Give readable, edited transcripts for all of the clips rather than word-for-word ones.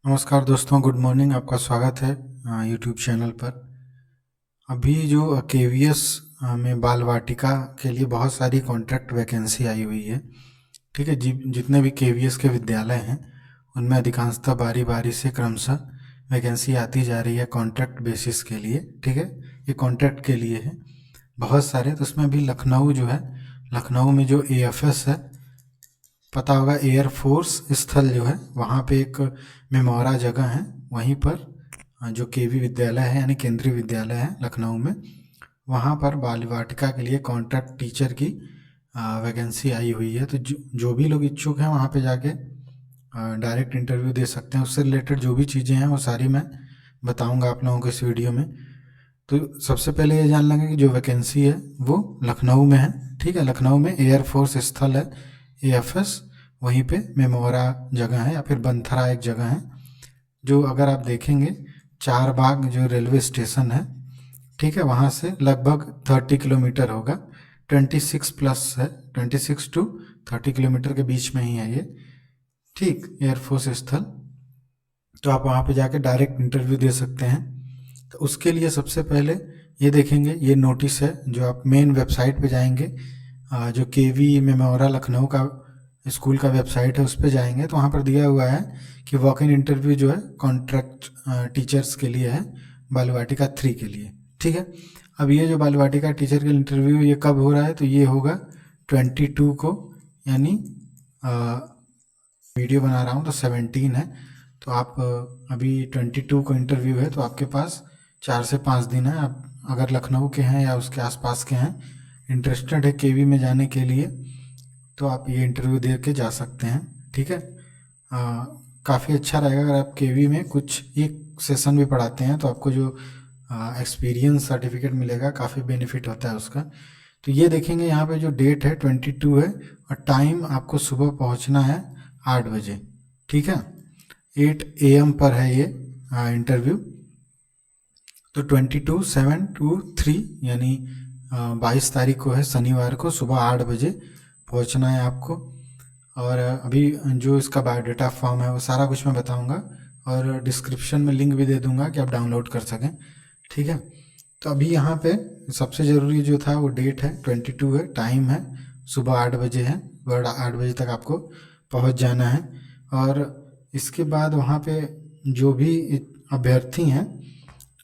नमस्कार दोस्तों, good morning. आपका स्वागत है यूट्यूब चैनल पर। अभी जो केवीएस में बाल वाटिका के लिए बहुत सारी कॉन्ट्रैक्ट वैकेंसी आई हुई है। ठीक है जी, जितने भी केवीएस के विद्यालय हैं उनमें अधिकांशतः बारी बारी से क्रमशः वैकेंसी आती जा रही है कॉन्ट्रैक्ट बेसिस के लिए। ठीक है, ये कॉन्ट्रैक्ट के लिए है बहुत सारे। तो उसमें भी लखनऊ जो है, लखनऊ में जो एएफएस है, पता होगा, एयरफोर्स स्थल जो है, वहाँ पे एक मेमोरा जगह है, वहीं पर जो केवी विद्यालय है यानी केंद्रीय विद्यालय है लखनऊ में, वहाँ पर बाल वाटिका के लिए कॉन्ट्रैक्ट टीचर की वैकेंसी आई हुई है। तो जो भी लोग इच्छुक हैं वहाँ पे जाके डायरेक्ट इंटरव्यू दे सकते हैं। उससे रिलेटेड जो भी चीज़ें हैं वो सारी मैं बताऊँगा आप लोगों को इस वीडियो में। तो सबसे पहले ये जान लेंगे कि जो वैकेंसी है वो लखनऊ में है। ठीक है, लखनऊ में एयरफोर्स स्थल है एएफएस, वहीं पे मेमोरा जगह है या फिर बंथरा एक जगह है, जो अगर आप देखेंगे चार बाग जो रेलवे स्टेशन है, ठीक है, वहाँ से लगभग 30 किलोमीटर होगा। 26 प्लस है, 26 टू 30 किलोमीटर के बीच में ही है ये। ठीक, एयरफोर्स स्थल। तो आप वहाँ पे जाके डायरेक्ट इंटरव्यू दे सकते हैं। तो उसके लिए सबसे पहले ये देखेंगे, ये नोटिस है जो आप मेन वेबसाइट पे जाएंगे, जो केवी मेमोरा लखनऊ का स्कूल का वेबसाइट है उस पर जाएंगे तो वहाँ पर दिया हुआ है कि वॉक इन इंटरव्यू जो है कॉन्ट्रैक्ट टीचर्स के लिए है, बाल वाटिका 3 के लिए। ठीक है, अब ये जो बाल वाटिका टीचर के इंटरव्यू ये कब हो रहा है, तो ये होगा 22 को, यानी वीडियो बना रहा हूँ तो 17 है। तो आप अभी 22 को इंटरव्यू है, तो आपके पास 4 से 5 दिन है। आप अगर लखनऊ के हैं या उसके आसपास के हैं, इंटरेस्टेड है केवी में जाने के लिए, तो आप ये इंटरव्यू दे के जा सकते हैं। ठीक है, काफ़ी अच्छा रहेगा अगर आप केवी में कुछ एक सेशन भी पढ़ाते हैं तो आपको जो एक्सपीरियंस सर्टिफिकेट मिलेगा, काफ़ी बेनिफिट होता है उसका। तो ये देखेंगे यहाँ पे जो डेट है 22 है, और टाइम आपको सुबह पहुँचना है 8 बजे। ठीक है, 8 AM पर है ये इंटरव्यू। तो 22/7/3 यानी 22 तारीख को है, शनिवार को सुबह 8 बजे पहुंचना है आपको। और अभी जो इसका बायोडाटा फॉर्म है वो सारा कुछ मैं बताऊंगा, और डिस्क्रिप्शन में लिंक भी दे दूंगा कि आप डाउनलोड कर सकें। ठीक है, तो अभी यहाँ पे सबसे ज़रूरी जो था वो डेट है 22 है, टाइम है सुबह 8 बजे है, वर्ड 8 बजे तक आपको पहुँच जाना है। और इसके बाद वहाँ पे जो भी अभ्यर्थी हैं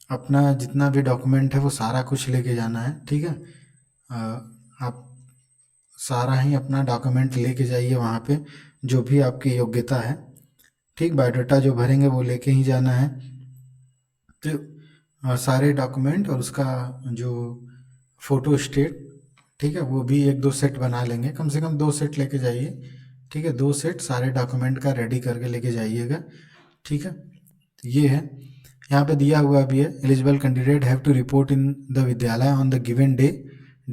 अपना जितना भी डॉक्यूमेंट है वो सारा कुछ लेके जाना है। ठीक है, आप सारा ही अपना डॉक्यूमेंट लेके जाइए वहाँ पे, जो भी आपकी योग्यता है। ठीक, बायोडाटा जो भरेंगे वो लेके ही जाना है। तो सारे डॉक्यूमेंट और उसका जो फ़ोटो स्टेट, ठीक है, वो भी 1-2 सेट बना लेंगे, कम से कम 2 सेट लेके जाइए। ठीक है, 2 सेट सारे डॉक्यूमेंट का रेडी करके लेके जाइएगा। ठीक है, तो ये है, यहाँ पे दिया हुआ भी है, eligible candidate have to report in the विद्यालय on the given day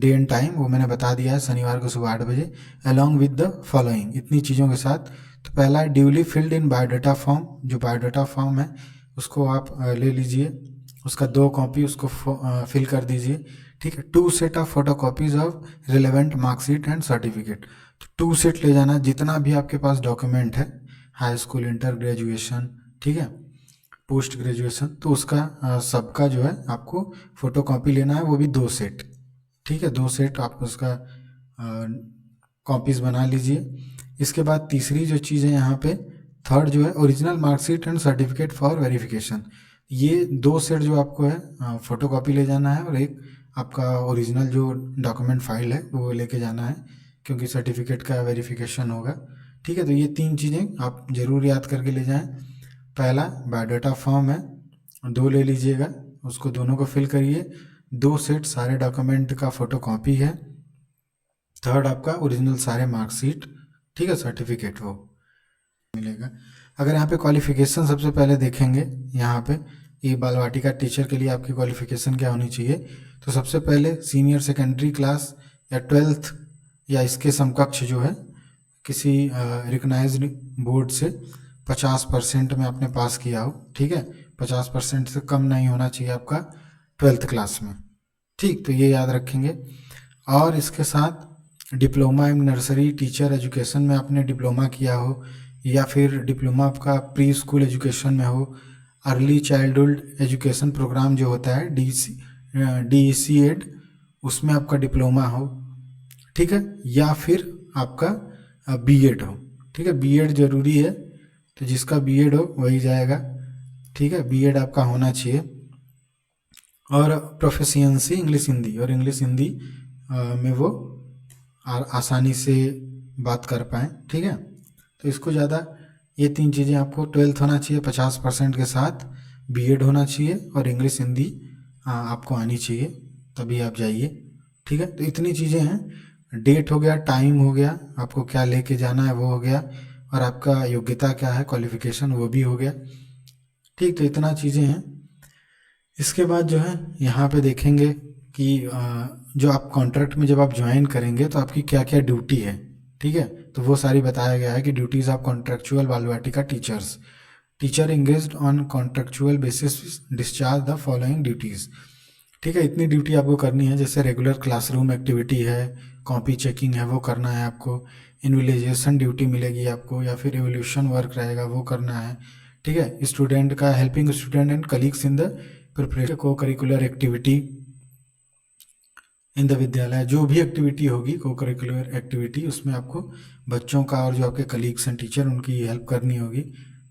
and time, वो मैंने बता दिया है, शनिवार को सुबह 8 बजे, अलॉन्ग विद द फॉलोइंग, इतनी चीज़ों के साथ। तो पहला है duly filled in biodata form, जो बायोडाटा फॉर्म है उसको आप ले लीजिए, उसका 2 कॉपी उसको फिल कर दीजिए। ठीक है, 2 set of photo copies of relevant marksheet and certificate, तो 2 सेट ले जाना, जितना भी आपके पास डॉक्यूमेंट है, हाई स्कूल, इंटर, ग्रेजुएशन, ठीक है, पोस्ट ग्रेजुएशन, तो उसका सबका जो है आपको फ़ोटो कॉपी लेना है, वो भी 2 सेट। ठीक है, 2 सेट आप उसका कॉपीज़ बना लीजिए। इसके बाद तीसरी जो चीज़ है यहाँ पे, थर्ड जो है original marksheet and certificate for verification, ये 2 सेट जो आपको है फ़ोटो कॉपी ले जाना है, और एक आपका ओरिजिनल जो डॉक्यूमेंट फाइल है वो लेके जाना है, क्योंकि सर्टिफिकेट का वेरिफिकेशन होगा। ठीक है, तो ये 3 चीज़ें आप ज़रूर याद करके ले जाएं। पहला बायोडाटा फॉर्म है, 2 ले लीजिएगा, उसको दोनों को फिल करिए। 2 सेट सारे डॉक्यूमेंट का फ़ोटो कॉपी है। थर्ड आपका ओरिजिनल सारे मार्कशीट, ठीक है, सर्टिफिकेट वो मिलेगा। अगर यहाँ पे क्वालिफ़िकेशन सबसे पहले देखेंगे, यहाँ पे ये बाल वाटिका टीचर के लिए आपकी क्वालिफ़िकेशन क्या होनी चाहिए, तो सबसे पहले सीनियर सेकेंडरी क्लास या 12th या इसके समकक्ष जो है किसी रिकग्नाइज्ड बोर्ड से 50% में आपने पास किया हो। ठीक है, 50% से कम नहीं होना चाहिए आपका 12th क्लास में। ठीक, तो ये याद रखेंगे। और इसके साथ diploma in nursery teacher education में आपने डिप्लोमा किया हो, या फिर डिप्लोमा आपका प्री स्कूल एजुकेशन में हो, अर्ली चाइल्डहुड एजुकेशन प्रोग्राम जो होता है DEC एड, उसमें आपका डिप्लोमा हो, ठीक है, या फिर आपका बीएड हो, ठीक है। बीएड ज़रूरी है, तो जिसका बीएड हो वही जाएगा, ठीक है। बीएड आपका होना चाहिए, और प्रोफिशिएंसी इंग्लिश हिंदी, और इंग्लिश हिंदी में वो आसानी से बात कर पाएँ, ठीक है। तो इसको ज़्यादा ये 3 चीज़ें आपको 12th होना चाहिए 50% के साथ, बीएड होना चाहिए, और इंग्लिश हिंदी आपको आनी चाहिए, तभी आप जाइए, ठीक है। तो इतनी चीज़ें हैं, डेट हो गया, टाइम हो गया, आपको क्या लेके जाना है वो हो गया, और आपका योग्यता क्या है, क्वालिफिकेशन, वो भी हो गया, ठीक। तो इतना चीज़ें हैं। इसके बाद जो है यहाँ पे देखेंगे कि जो आप कॉन्ट्रैक्ट में जब आप ज्वाइन करेंगे तो आपकी क्या क्या ड्यूटी है, ठीक है। तो वो सारी बताया गया है कि duties of contractual Balvatika teachers, teacher engaged on contractual basis discharge the following duties, ठीक है। इतनी ड्यूटी आपको करनी है, जैसे रेगुलर क्लासरूम एक्टिविटी है, कॉपी चेकिंग है, वो करना है आपको, इन्विजिलेशन ड्यूटी मिलेगी आपको, या फिर एवोल्यूशन वर्क रहेगा वो करना है, ठीक है। स्टूडेंट का helping student and colleagues in the preparation को करिकुलर एक्टिविटी इन द विद्यालय, जो भी एक्टिविटी होगी को करिकुलर एक्टिविटी, उसमें आपको बच्चों का और जो आपके कलीग्स हैं टीचर उनकी हेल्प करनी होगी,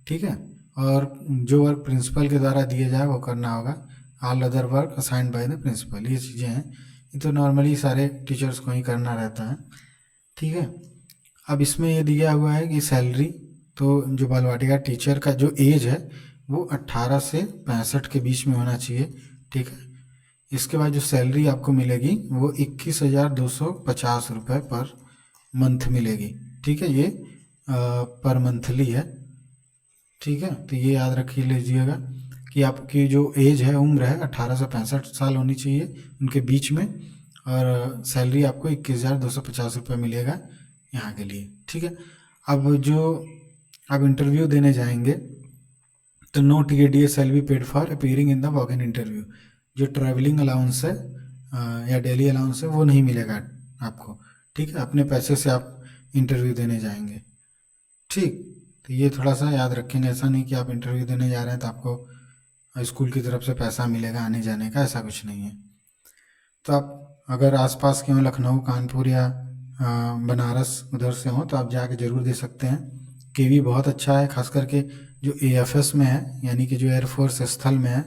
ठीक है। और जो वर्क प्रिंसिपल के द्वारा दिए जाए वो करना होगा, all other work assigned by the principal, ये चीज़ें हैं, ये तो नॉर्मली सारे टीचर्स को ही करना रहता है, ठीक है। अब इसमें ये दिया हुआ है कि सैलरी, तो जो बालवाटिका टीचर का जो एज है वो 18 से 65 के बीच में होना चाहिए, ठीक है। इसके बाद जो सैलरी आपको मिलेगी वो 21,250 रुपये पर मंथ मिलेगी, ठीक है। ये पर मंथली है, ठीक है। तो ये याद रखिए लीजिएगा कि आपकी जो एज है, उम्र है, 18 से 65 साल होनी चाहिए उनके बीच में, और सैलरी आपको 21,250 रुपये मिलेगा यहाँ के लिए, ठीक है। अब जो आप इंटरव्यू देने जाएंगे तो no TADS shall be paid for appearing in the walk in interview, जो ट्रैवलिंग अलाउंस है या डेली अलाउंस है वो नहीं मिलेगा आपको, ठीक है। अपने पैसे से आप इंटरव्यू देने जाएंगे, ठीक। तो ये थोड़ा सा याद रखेंगे, ऐसा नहीं कि आप इंटरव्यू देने जा रहे हैं तो आपको स्कूल की तरफ से पैसा मिलेगा आने जाने का, ऐसा कुछ नहीं है। तो आप अगर आसपास के हो, लखनऊ, कानपुर या बनारस उधर से हो, तो आप जाके ज़रूर दे सकते हैं। केवी बहुत अच्छा है, खास करके जो AFS में है, यानी कि जो एयरफोर्स स्थल में है,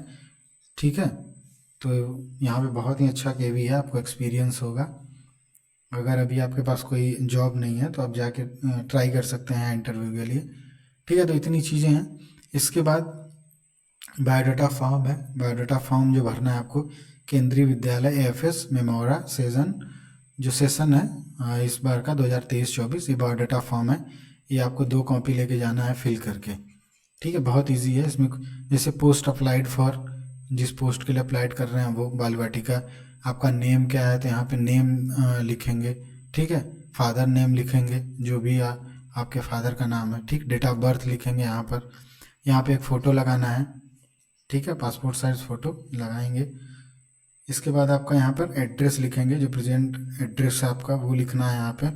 ठीक है। तो यहाँ पे बहुत ही अच्छा केवी है, आपको एक्सपीरियंस होगा। अगर अभी आपके पास कोई जॉब नहीं है तो आप जाके ट्राई कर सकते हैं इंटरव्यू के लिए, ठीक है। तो इतनी चीज़ें हैं। इसके बाद बायोडाटा फॉर्म है, बायोडाटा फॉर्म जो भरना है आपको, केंद्रीय विद्यालय AFS मेमोरा जो सेशन है इस बार का 2023-24, ये बायोडाटा फॉर्म है, ये आपको 2 कॉपी लेके जाना है फिल करके, ठीक है। बहुत इजी है। इसमें जैसे पोस्ट अप्लाइड फॉर, जिस पोस्ट के लिए अप्लाइड कर रहे हैं वो बालवाटिका, आपका नेम क्या है तो यहाँ पे नेम लिखेंगे, ठीक है। फादर नेम लिखेंगे, जो भी आपके फादर का नाम है, ठीक। डेट ऑफ बर्थ लिखेंगे यहाँ पर, यहाँ पे एक फ़ोटो लगाना है, ठीक है, पासपोर्ट साइज फ़ोटो लगाएंगे। इसके बाद आपका यहाँ पर एड्रेस लिखेंगे, जो प्रेजेंट एड्रेस है आपका वो लिखना है यहाँ पे।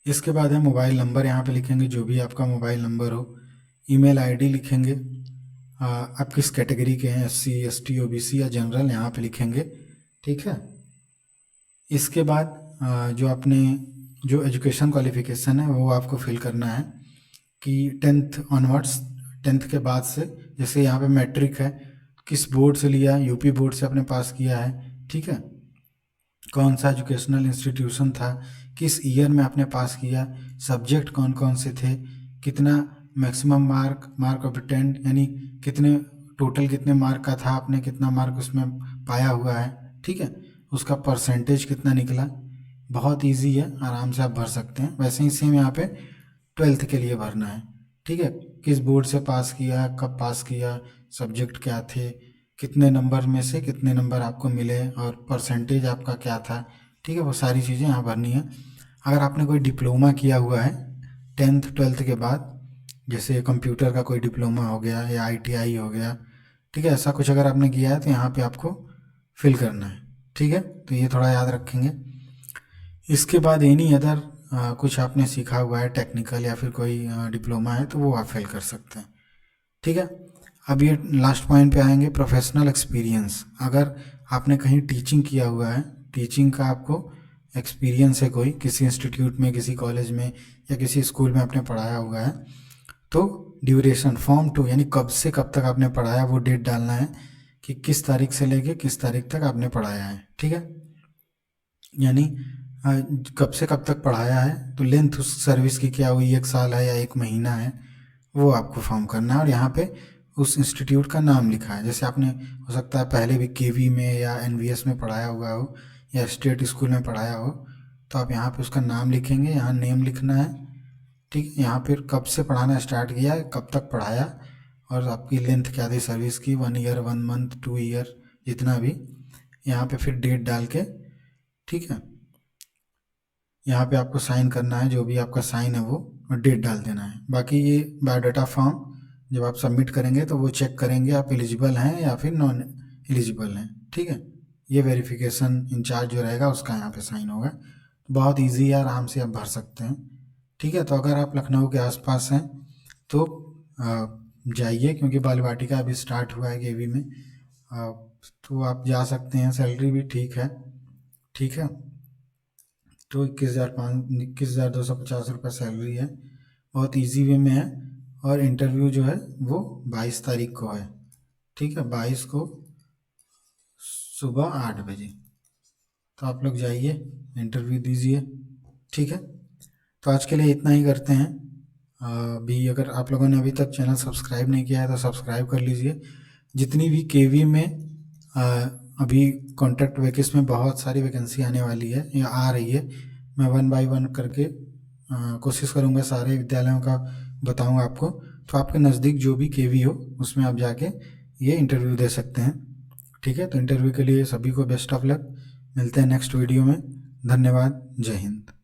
इसके बाद है मोबाइल नंबर, यहाँ पे लिखेंगे जो भी आपका मोबाइल नंबर हो। ईमेल आईडी लिखेंगे, आप किस कैटेगरी के हैं, SC ST OBC या जनरल, यहाँ पे लिखेंगे, ठीक है। इसके बाद जो आपने जो एजुकेशन क्वालिफिकेशन है वो आपको फिल करना है कि 10th ऑनवर्ड्स, 10th के बाद से, जैसे यहाँ पे मैट्रिक है, किस बोर्ड से लिया है, यूपी बोर्ड से आपने पास किया है, ठीक है। कौन सा एजुकेशनल इंस्टीट्यूशन था, किस ईयर में आपने पास किया, सब्जेक्ट कौन कौन से थे, कितना मैक्सिमम मार्क ऑफ 10, यानी कितने टोटल कितने मार्क का था, आपने कितना मार्क उसमें पाया हुआ है, ठीक है। उसका परसेंटेज कितना निकला। बहुत इजी है, आराम से आप भर सकते हैं। वैसे ही सेम यहाँ पे 12th के लिए भरना है, ठीक है। किस बोर्ड से पास किया, कब पास किया, सब्जेक्ट क्या थे, कितने नंबर में से कितने नंबर आपको मिले, और परसेंटेज आपका क्या था, ठीक है। वो सारी चीज़ें यहाँ भरनी है। अगर आपने कोई डिप्लोमा किया हुआ है 10th 12th के बाद, जैसे कंप्यूटर का कोई डिप्लोमा हो गया या ITI हो गया, ठीक है, ऐसा कुछ अगर आपने किया है तो यहाँ पे आपको फिल करना है, ठीक है। तो ये थोड़ा याद रखेंगे। इसके बाद एनी अदर कुछ आपने सीखा हुआ है टेक्निकल या फिर कोई डिप्लोमा है तो वो आप फेल कर सकते हैं। ठीक है। अब ये लास्ट पॉइंट पे आएंगे, प्रोफेशनल एक्सपीरियंस। अगर आपने कहीं टीचिंग किया हुआ है, टीचिंग का आपको एक्सपीरियंस है, कोई किसी इंस्टीट्यूट में, किसी कॉलेज में या किसी स्कूल में आपने पढ़ाया हुआ है, तो ड्यूरेशन फॉर्म 2 यानी कब से कब तक आपने पढ़ाया वो डेट डालना है कि किस तारीख से लेके किस तारीख तक आपने पढ़ाया है। ठीक है। यानी कब से कब तक पढ़ाया है, तो लेंथ उस सर्विस की क्या हुई, 1 साल है या 1 महीना है, वो आपको फॉर्म करना है। और यहाँ पे उस इंस्टीट्यूट का नाम लिखा है। जैसे आपने हो सकता है पहले भी केवी में या एनवीएस में पढ़ाया हुआ हो या स्टेट स्कूल में पढ़ाया हो, तो आप यहाँ पे उसका नाम लिखेंगे, यहाँ नेम लिखना है। ठीक है। यहाँ फिर कब से पढ़ाना स्टार्ट किया है, कब तक पढ़ाया, और आपकी लेंथ क्या थी सर्विस की, 1 ईयर, 1 मंथ, 2 ईयर, जितना भी। यहाँ पे फिर डेट डाल के, ठीक है, यहाँ पे आपको साइन करना है, जो भी आपका साइन है वो, और डेट डाल देना है। बाकी ये बायोडाटा फॉर्म जब आप सबमिट करेंगे तो वो चेक करेंगे आप एलिजिबल हैं या फिर नॉन एलिजिबल हैं। ठीक है। ये वेरिफिकेशन इंचार्ज जो रहेगा उसका यहाँ पे साइन होगा। बहुत इजी है, आराम से आप भर सकते हैं। ठीक है। तो अगर आप लखनऊ के आसपास हैं तो जाइए, क्योंकि बाल वाटिका अभी स्टार्ट हुआ है केवी में, तो आप जा सकते हैं। सैलरी भी ठीक है। ठीक है। तो 21,250 रुपये सैलरी है, बहुत इजी वे में है। और इंटरव्यू जो है वो 22 तारीख को है। ठीक है, 22 को सुबह 8 बजे। तो आप लोग जाइए, इंटरव्यू दीजिए। ठीक है। तो आज के लिए इतना ही करते हैं। अभी अगर आप लोगों ने अभी तक चैनल सब्सक्राइब नहीं किया है तो सब्सक्राइब कर लीजिए। जितनी भी केवी में अभी कॉन्ट्रैक्ट वैकेंसी में बहुत सारी वैकेंसी आने वाली है या आ रही है, मैं 1 बाय 1 करके कोशिश करूँगा सारे विद्यालयों का बताऊँगा आपको। तो आपके नज़दीक जो भी केवी हो उसमें आप जाके ये इंटरव्यू दे सकते हैं। ठीक है। तो इंटरव्यू के लिए सभी को बेस्ट ऑफ लक। मिलते हैं नेक्स्ट वीडियो में। धन्यवाद। जय हिंद।